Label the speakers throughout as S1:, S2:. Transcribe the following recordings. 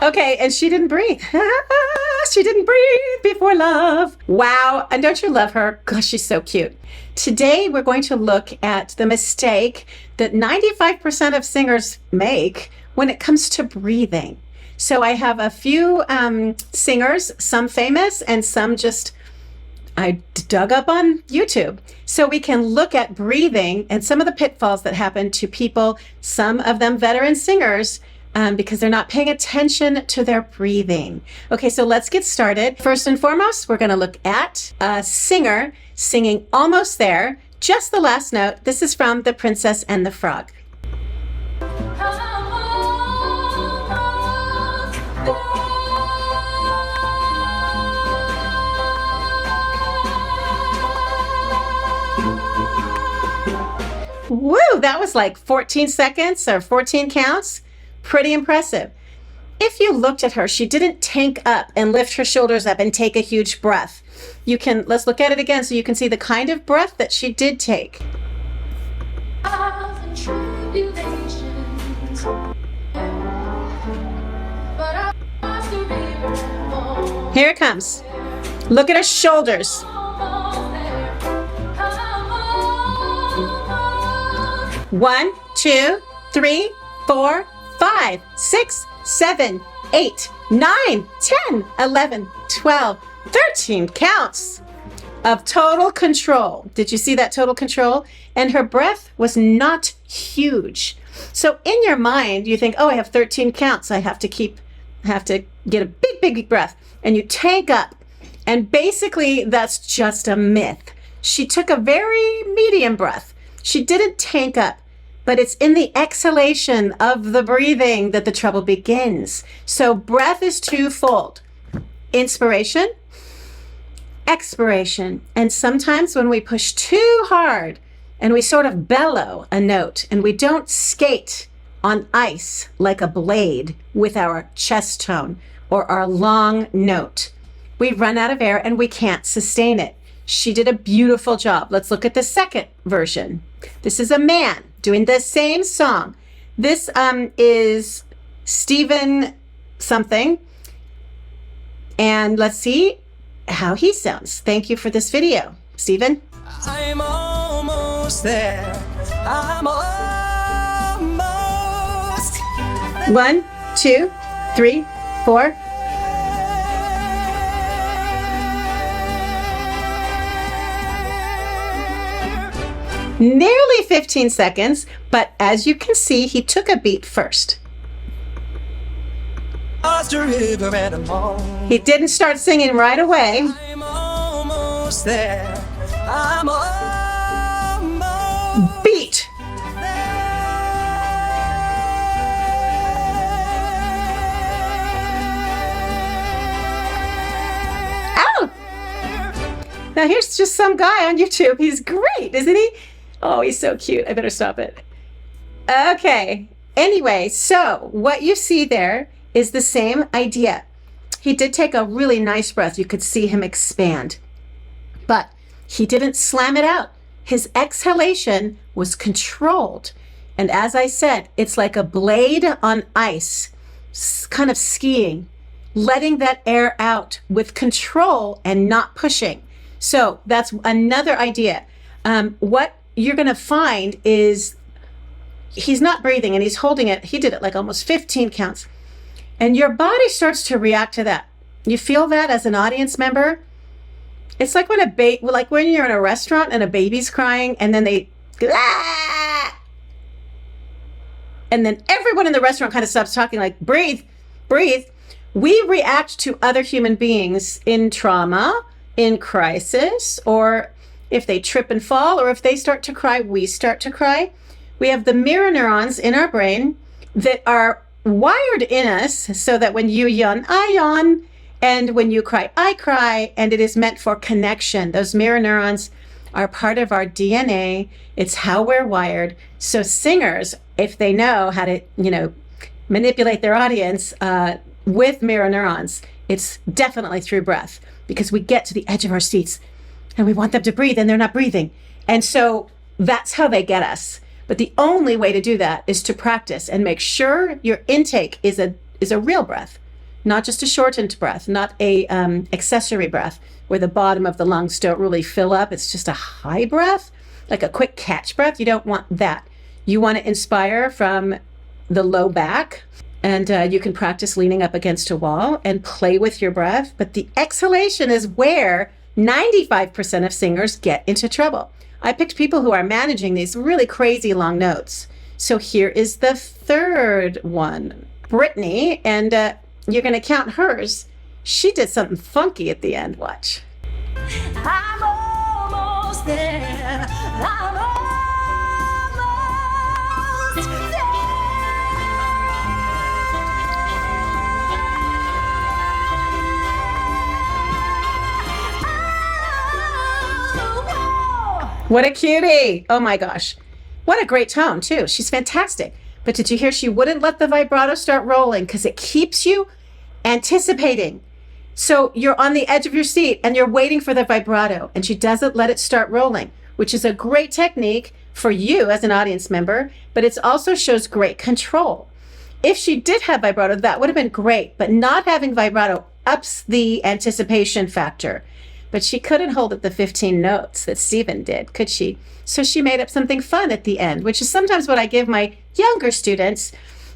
S1: Okay, and she didn't breathe. She didn't breathe before love. Wow, and don't you love her? Gosh, she's so cute. Today, we're going to look at the mistake that 95% of singers make when it comes to breathing. So I have a few singers, some famous and some just I dug up on YouTube. So we can look at breathing and some of the pitfalls that happen to people, some of them veteran singers, because they're not paying attention to their breathing. Okay, so let's get started. First and foremost, we're going to look at a singer singing Almost There, just the last note. This is from The Princess and the Frog. Woo, that was like 14 seconds or 14 counts. Pretty impressive. If you looked at her, she didn't tank up and lift her shoulders up and take a huge breath. Let's look at it again so you can see the kind of breath that she did take. Here it comes. Look at her shoulders. 1, 2, 3, 4, 5, 6, 7, 8, 9, 10, 11, 12, 13 counts of total control. Did you see that total control? And her breath was not huge. So in your mind, you think, oh, I have 13 counts. I have to get a big, big breath. And you tank up. And basically, that's just a myth. She took a very medium breath. She didn't tank up. But it's in the exhalation of the breathing that the trouble begins. So breath is twofold. Inspiration, expiration. And sometimes when we push too hard and we sort of bellow a note and we don't skate on ice like a blade with our chest tone or our long note, we run out of air and we can't sustain it. She did a beautiful job. Let's look at the second version. This is a man doing the same song. This is Stephen something. And let's see how he sounds. Thank you for this video, Stephen.
S2: I'm almost there. I'm almost there.
S1: 1, 2, 3, 4. Nearly 15 seconds, but as you can see, he took a beat first. He didn't start singing right away.
S2: I'm almost there. I'm almost
S1: Beat. Ow! Now here's just some guy on YouTube. He's great, isn't he? Oh, he's so cute. I better stop it. Okay. Anyway, so what you see there is the same idea. He did take a really nice breath. You could see him expand. But he didn't slam it out. His exhalation was controlled. And as I said, it's like a blade on ice, kind of skiing, letting that air out with control and not pushing. So that's another idea. What you're going to find is he's not breathing and he's holding it. He did it like almost 15 counts. And your body starts to react to that. You feel that as an audience member? It's like when when you're in a restaurant and a baby's crying and then they ah! And then everyone in the restaurant kind of stops talking like, breathe, breathe. We react to other human beings in trauma, in crisis, or if they trip and fall, or if they start to cry, we start to cry. We have the mirror neurons in our brain that are wired in us so that when you yawn, I yawn, and when you cry, I cry, and it is meant for connection. Those mirror neurons are part of our DNA. It's how we're wired. So singers, if they know how to, manipulate their audience with mirror neurons, it's definitely through breath, because we get to the edge of our seats and we want them to breathe and they're not breathing. And so that's how they get us. But the only way to do that is to practice and make sure your intake is a real breath, not just a shortened breath, not a accessory breath where the bottom of the lungs don't really fill up. It's just a high breath, like a quick catch breath. You don't want that. You want to inspire from the low back, and you can practice leaning up against a wall and play with your breath. But the exhalation is where 95% of singers get into trouble. I picked people who are managing these really crazy long notes. So here is the third one, Brittany, and you're going to count hers. She did something funky at the end. Watch.
S2: I'm almost there. I'm almost there.
S1: What a cutie. Oh my gosh. What a great tone too. She's fantastic. But did you hear she wouldn't let the vibrato start rolling because it keeps you anticipating. So you're on the edge of your seat and you're waiting for the vibrato, and she doesn't let it start rolling, which is a great technique for you as an audience member, but it also shows great control. If she did have vibrato, that would have been great, but not having vibrato ups the anticipation factor. But she couldn't hold at the 15 notes that Stephen did, could she? So she made up something fun at the end, which is sometimes what I give my younger students.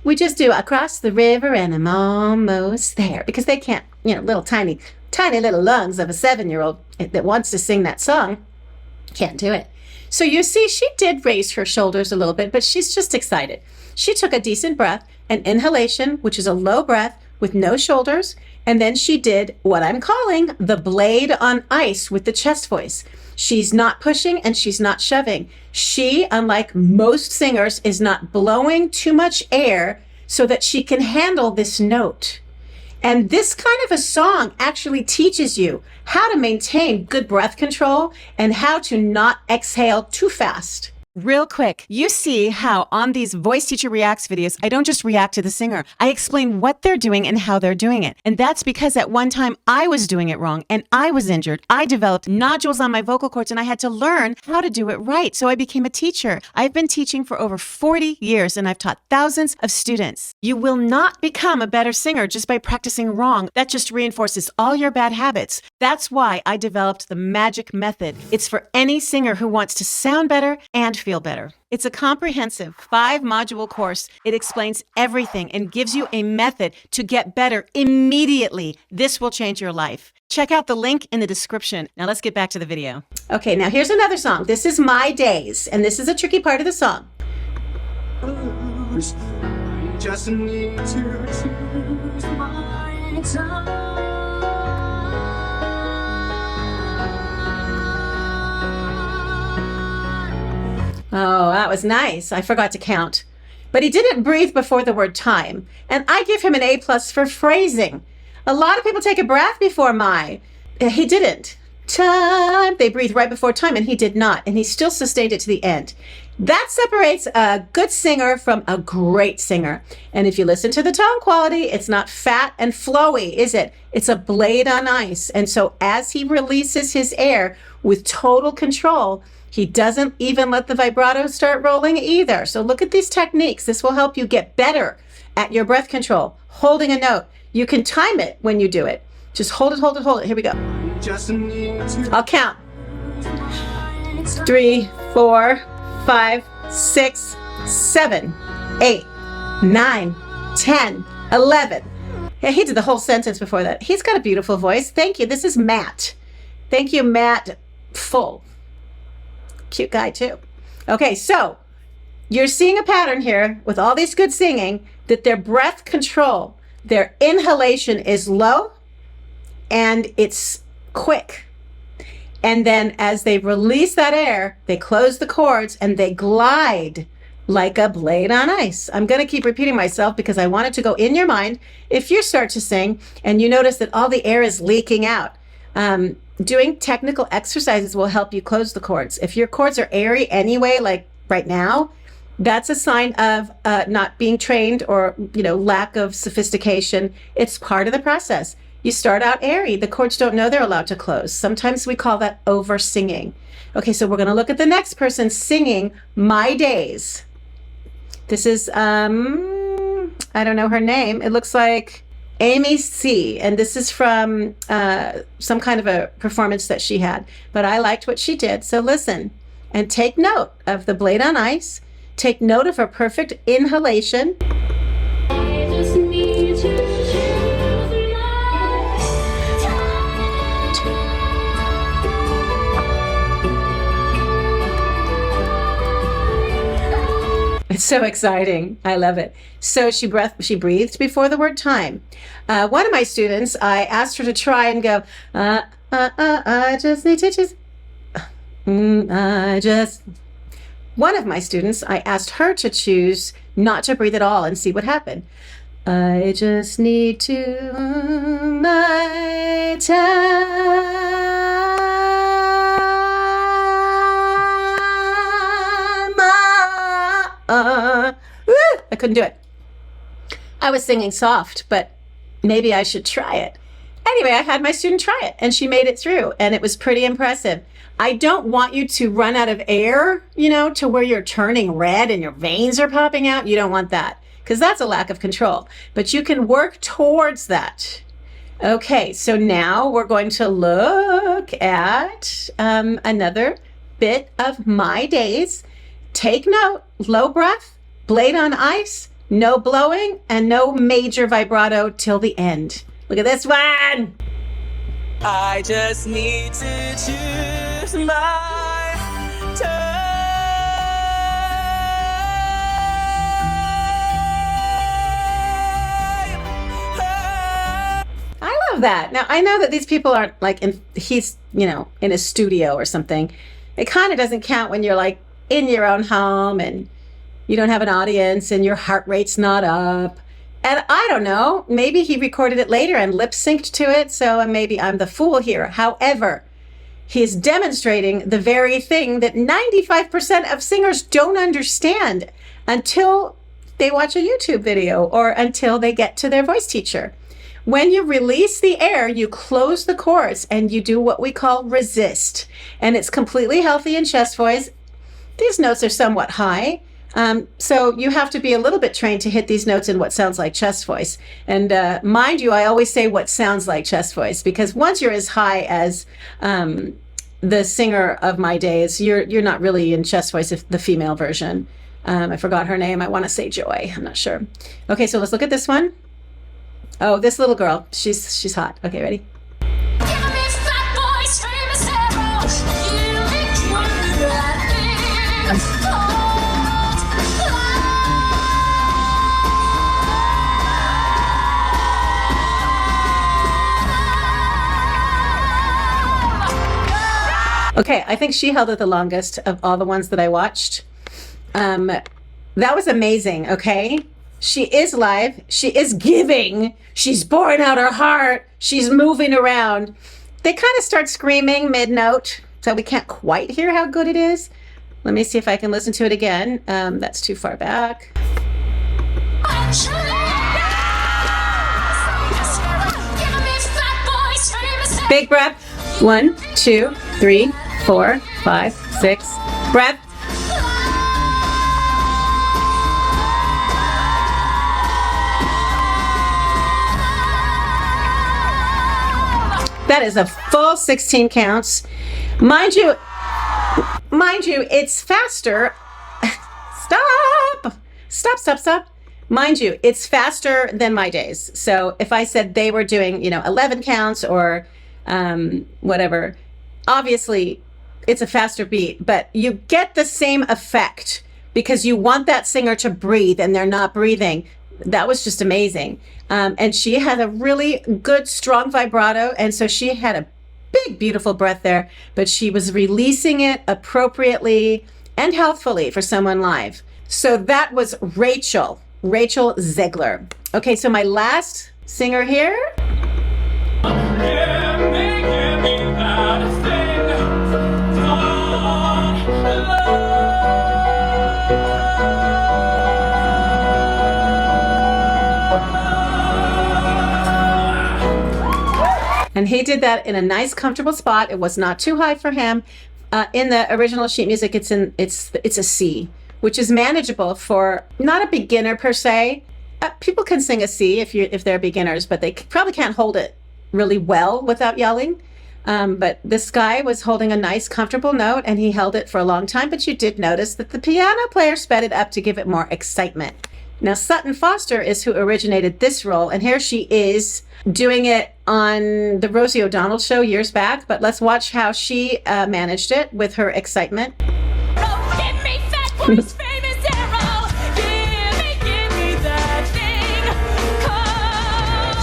S1: We just do across the river and I'm almost there, because they can't, little tiny little lungs of a 7-year-old that wants to sing that song can't do it. So you see, she did raise her shoulders a little bit, but she's just excited. She took a decent breath, an inhalation, which is a low breath with no shoulders, and then she did what I'm calling the blade on ice with the chest voice. She's not pushing and she's not shoving. She, unlike most singers, is not blowing too much air so that she can handle this note. And this kind of a song actually teaches you how to maintain good breath control and how to not exhale too fast. Real quick, you see how on these Voice Teacher Reacts videos, I don't just react to the singer. I explain what they're doing and how they're doing it. And that's because at one time I was doing it wrong and I was injured. I developed nodules on my vocal cords and I had to learn how to do it right. So I became a teacher. I've been teaching for over 40 years and I've taught thousands of students. You will not become a better singer just by practicing wrong. That just reinforces all your bad habits. That's why I developed the magic method. It's for any singer who wants to sound better and feel better. It's a comprehensive 5-module course. It explains everything and gives you a method to get better immediately. This will change your life. Check out the link in the description. Now let's get back to the video. Okay, now here's another song. This is My Days, and this is a tricky part of the song.
S2: Just need to choose my time.
S1: Oh, that was nice. I forgot to count. But he didn't breathe before the word time. And I give him an A+ for phrasing. A lot of people take a breath before my. He didn't. Time. They breathe right before time, and he did not. And he still sustained it to the end. That separates a good singer from a great singer. And if you listen to the tone quality, it's not fat and flowy, is it? It's a blade on ice. And so as he releases his air with total control, he doesn't even let the vibrato start rolling either. So look at these techniques. This will help you get better at your breath control. Holding a note. You can time it when you do it. Just hold it, hold it, hold it. Here we go. I'll count. 3, 4, 5, 6, 7, 8, 9, 10, 11. Yeah, he did the whole sentence before that. He's got a beautiful voice. Thank you. This is Matt. Thank you, Matt. Full. Cute guy too. Okay, so you're seeing a pattern here with all these good singing that their breath control, their inhalation is low and it's quick. And then as they release that air, they close the cords and they glide like a blade on ice. I'm going to keep repeating myself because I want it to go in your mind. If you start to sing and you notice that all the air is leaking out, doing technical exercises will help you close the cords. If your cords are airy anyway, like right now, that's a sign of not being trained or, lack of sophistication. It's part of the process. You start out airy. The cords don't know they're allowed to close. Sometimes we call that over singing. Okay, so we're going to look at the next person singing My Days. This is, I don't know her name. It looks like Amy C. And this is from some kind of a performance that she had. But I liked what she did. So listen and take note of the blade on ice. Take note of her perfect inhalation.
S2: I just need to
S1: It's so exciting. I love it. So she breathed before the word time. One of my students, I asked her to try and go, I just need to just, One of my students, I asked her to choose not to breathe at all and see what happened. I just need to my time. I couldn't do it. I was singing soft, but maybe I should try it. Anyway, I had my student try it and she made it through and it was pretty impressive. I don't want you to run out of air, to where you're turning red and your veins are popping out. You don't want that because that's a lack of control, but you can work towards that. Okay, so now we're going to look at another bit of my days. Take note, low breath, blade on ice, no blowing, and no major vibrato till the end. Look at this one.
S3: I just need to choose my time.
S1: I love that. Now, I know that these people aren't he's, in a studio or something. It kind of doesn't count when you're like in your own home and you don't have an audience and your heart rate's not up. And I don't know, maybe he recorded it later and lip synced to it, so maybe I'm the fool here. However, he is demonstrating the very thing that 95% of singers don't understand until they watch a YouTube video or until they get to their voice teacher. When you release the air, you close the chords and you do what we call resist. And it's completely healthy in chest voice. These notes are somewhat high. So you have to be a little bit trained to hit these notes in what sounds like chest voice. And mind you, I always say what sounds like chest voice, because once you're as high as the singer of my days, you're not really in chest voice, if the female version. I forgot her name. I want to say Joy. I'm not sure. Okay, so let's look at this one. Oh, this little girl. She's hot. Okay, ready? Okay, I think she held it the longest of all the ones that I watched. That was amazing, okay? She is live. She is giving. She's pouring out her heart. She's moving around. They kind of start screaming mid-note, so we can't quite hear how good it is. Let me see if I can listen to it again. That's too far back. Big breath. 1, 2, 3, 4, 5, 6. Breath. That is a full 16 counts. Mind you, it's faster. Stop. Mind you, it's faster than my days. So if I said they were doing, 11 counts or whatever, obviously it's a faster beat, but you get the same effect because you want that singer to breathe and they're not breathing. That was just amazing. And she had a really good, strong vibrato. And so she had a big, beautiful breath there, but she was releasing it appropriately and healthfully for someone live. So that was Rachel Zegler. Okay, so my last singer here. And he did that in a nice, comfortable spot. It was not too high for him. In the original sheet music, it's a C, which is manageable for not a beginner per se, People can sing a C if they're beginners, but they probably can't hold it really well without yelling. But this guy was holding a nice, comfortable note, and he held it for a long time. But you did notice that the piano player sped it up to give it more excitement. Now, Sutton Foster is who originated this role, and here she is doing it on the Rosie O'Donnell show years back. But let's watch how she managed it with her excitement.
S3: Oh, give me Fat Boy's famous arrow. Give me that thing called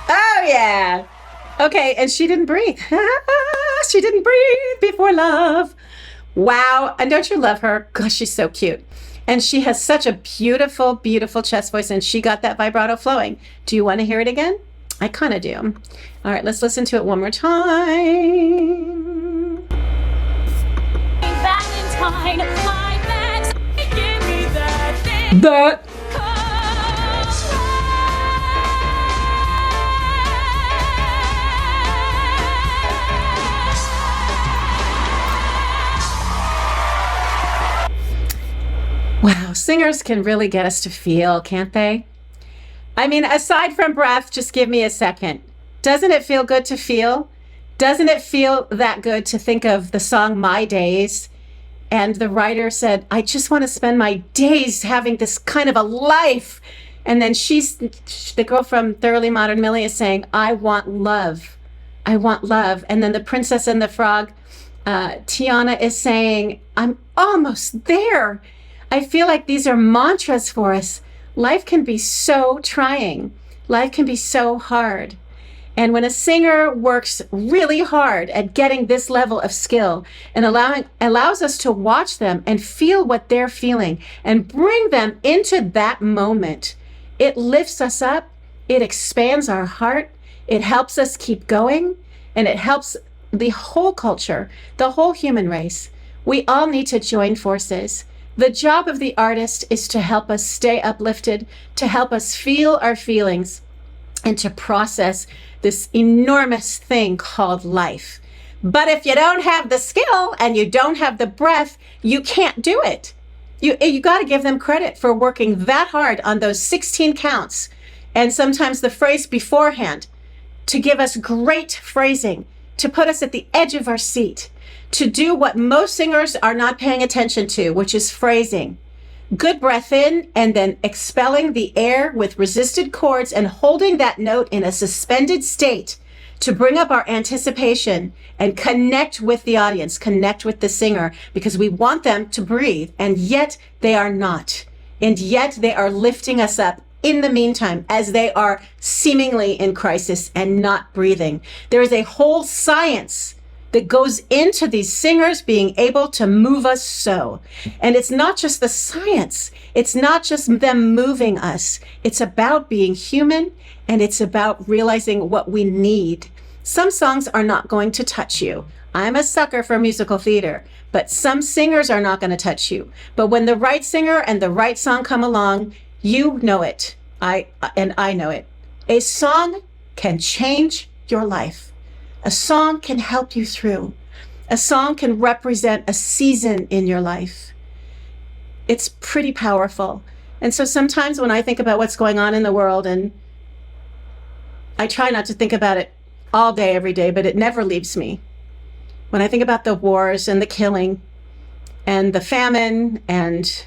S3: love.
S1: Oh, yeah. Okay, and she didn't breathe. She didn't breathe before love. Wow. And don't you love her? Gosh, she's so cute. And she has such a beautiful, beautiful chest voice, and she got that vibrato flowing. Do you want to hear it again? I kind of do. All right, let's listen to it one more time.
S3: Valentine, my Max, give me that thing
S1: That.
S3: called
S1: Wow, singers can really get us to feel, can't they? I mean, aside from breath, just give me a second. Doesn't it feel good to feel? Doesn't it feel that good to think of the song My Days? And the writer said, I just want to spend my days having this kind of a life. And then the girl from Thoroughly Modern Millie is saying, I want love. I want love. And then the Princess and the Frog, Tiana is saying, I'm almost there. I feel like these are mantras for us. Life can be so trying. Life can be so hard. And when a singer works really hard at getting this level of skill and allows us to watch them and feel what they're feeling and bring them into that moment, it lifts us up, it expands our heart, it helps us keep going, and it helps the whole culture, the whole human race. We all need to join forces. The job of the artist is to help us stay uplifted, to help us feel our feelings, and to process this enormous thing called life. But if you don't have the skill and you don't have the breath, you can't do it. You got to give them credit for working that hard on those 16 counts, and sometimes the phrase beforehand, to give us great phrasing, to put us at the edge of our seat, to do what most singers are not paying attention to, which is phrasing. Good breath in and then expelling the air with resisted chords and holding that note in a suspended state to bring up our anticipation and connect with the audience, connect with the singer, because we want them to breathe, and yet they are not. And yet they are lifting us up in the meantime as they are seemingly in crisis and not breathing. There is a whole science that goes into these singers being able to move us so. And it's not just the science. It's not just them moving us. It's about being human, and it's about realizing what we need. Some songs are not going to touch you. I'm a sucker for musical theater, but some singers are not going to touch you. But when the right singer and the right song come along, you know it. I know it. A song can change your life. A song can help you through. A song can represent a season in your life. It's pretty powerful. And so sometimes when I think about what's going on in the world, and I try not to think about it all day, every day, but it never leaves me. When I think about the wars and the killing and the famine and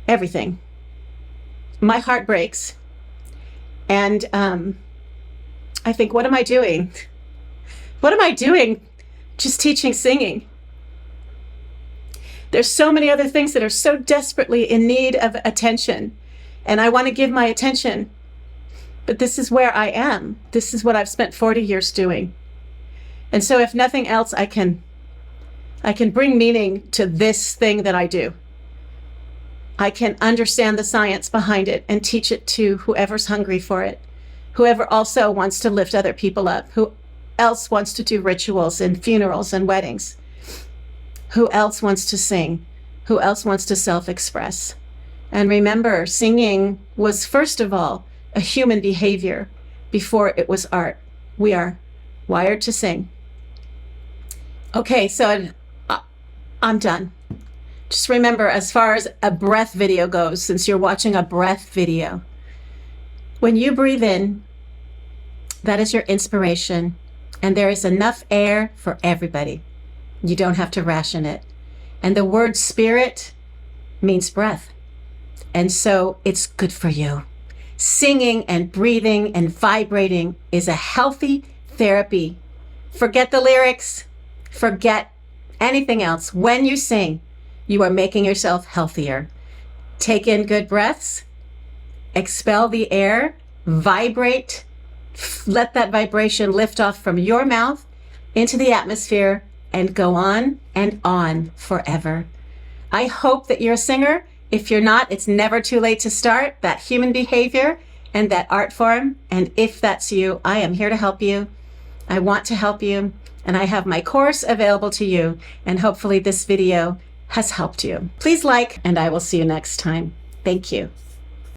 S1: everything, my heart breaks. And I think, what am I doing? What am I doing just teaching singing? There's so many other things that are so desperately in need of attention, and I want to give my attention. But this is where I am. This is what I've spent 40 years doing. And so if nothing else, I can bring meaning to this thing that I do. I can understand the science behind it and teach it to whoever's hungry for it. Whoever also wants to lift other people up, who else wants to do rituals and funerals and weddings, who else wants to sing, who else wants to self-express. And remember, singing was first of all a human behavior before it was art. We are wired to sing. Okay, so I'm done. Just remember, as far as a breath video goes, since you're watching a breath video, when you breathe in, that is your inspiration, and there is enough air for everybody. You don't have to ration it. And the word spirit means breath. And so it's good for you. Singing and breathing and vibrating is a healthy therapy. Forget the lyrics, forget anything else. When you sing, you are making yourself healthier. Take in good breaths, expel the air, vibrate, let that vibration lift off from your mouth into the atmosphere and go on and on forever. I hope that you're a singer. If you're not, it's never too late to start that human behavior and that art form. And if that's you, I am here to help you. I want to help you. And I have my course available to you. And hopefully this video has helped you. Please like, and I will see you next time. Thank you.